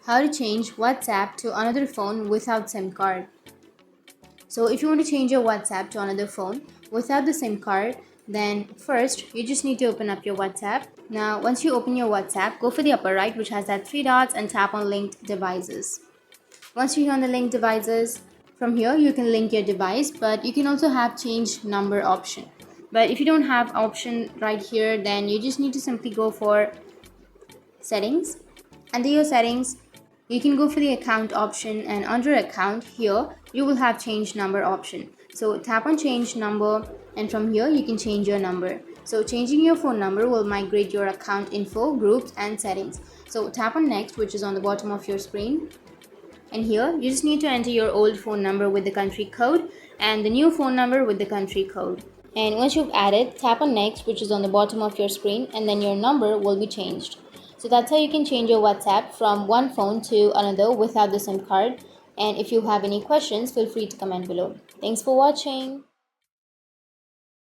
how to change WhatsApp to another phone without SIM card. So if you want to change your WhatsApp to another phone without the SIM card, then first you just need to open up your WhatsApp. Now once you open your WhatsApp, go for the upper right which has that three dots and tap on linked devices. Once you're on the linked devices, from here you can link your device, but you can also have change number option. But if you don't have option right here, then you just need to simply go for settings. Under your settings, you can go for the account option, and under account here you will have change number option. So tap on change number, and from here you can change your number. So changing your phone number will migrate your account info, groups and settings. So tap on next, which is on the bottom of your screen, and here you just need to enter your old phone number with the country code and the new phone number with the country code. And once you've added, tap on next, which is on the bottom of your screen, and then your number will be changed. So that's how you can change your WhatsApp from one phone to another without the SIM card. And if you have any questions, feel free to comment below. Thanks for watching.